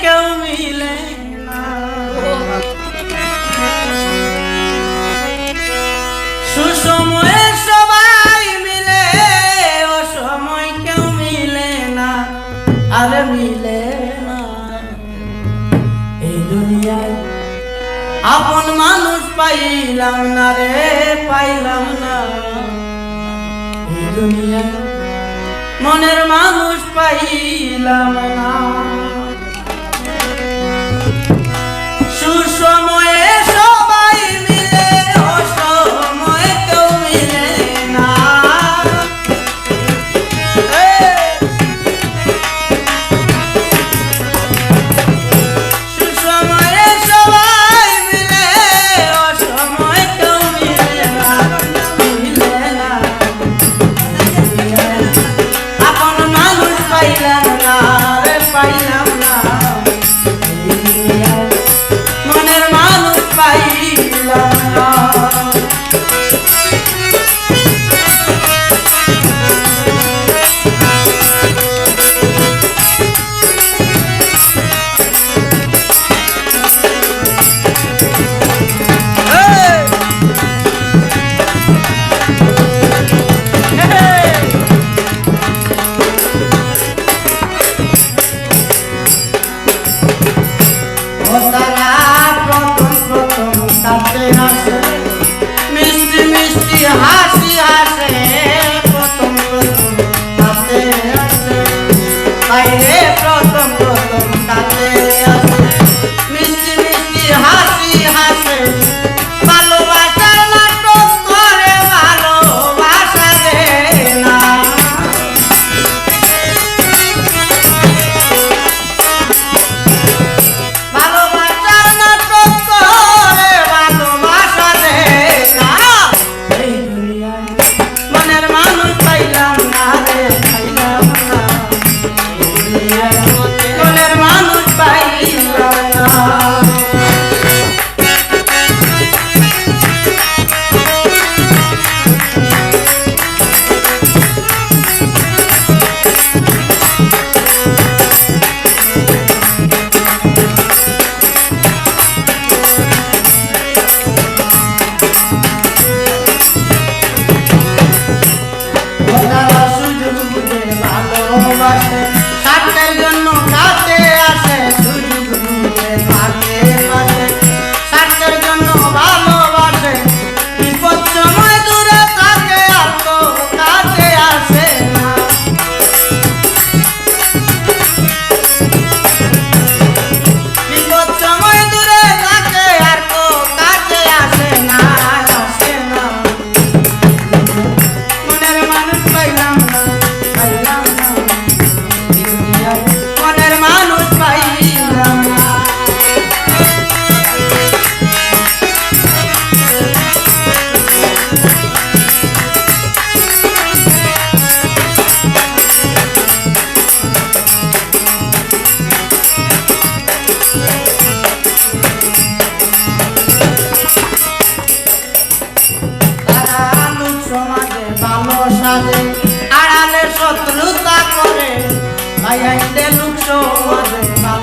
কেউ মিলে না, সুসময়ে সবাই মিলে, অসময় কেউ মিলে না, আর মিলে না। এই দুনিয়ায় আপন মানুষ পাইলাম না রে, পাইলাম না। এই দুনিয়ায় মনের মানুষ পাইলাম না, সুসময়ে সবাই মিলে, অসময়ে কেউ মিলে না। সুসময়ে সবাই মিলে, অসময়ে কেউ মিলে না, মিলে না। আপন মানুষ পাইলাম না রে, পাইলাম না। মনের মানুষ পাইলাম না। তারা প্রথম প্রথম কাছে আসে, মিষ্টি মিষ্টি হাসি হাসে, প্রথম প্রথম কাছে আসে, বাইরে প্রথম প্রথম কাছে আসে, মিষ্টি মিষ্টি হাসি হাসে, ভালোবাসার নাটক করে, ভালোবাসা দেয় না। স্বার্থের জন্য কাছে আসে, সুযোগ বুঝে পাশে পাশে, স্বার্থের জন্য ভালোবাসে, বিপদ সময় দূরে থাকে, আর তো কাছে আসে না। বিপদ সময় দূরে থাকে, আর তো কাছে আসে না, আসে না। মনের মানুষ পাইলাম না, পাইলাম না। মনের মানুষ পাইলাম না। তারা লোক সমাজে ভালো সাজে, আড়ালে শত্রুতা করে, ভাই আইতে লোক সমাজে ভালো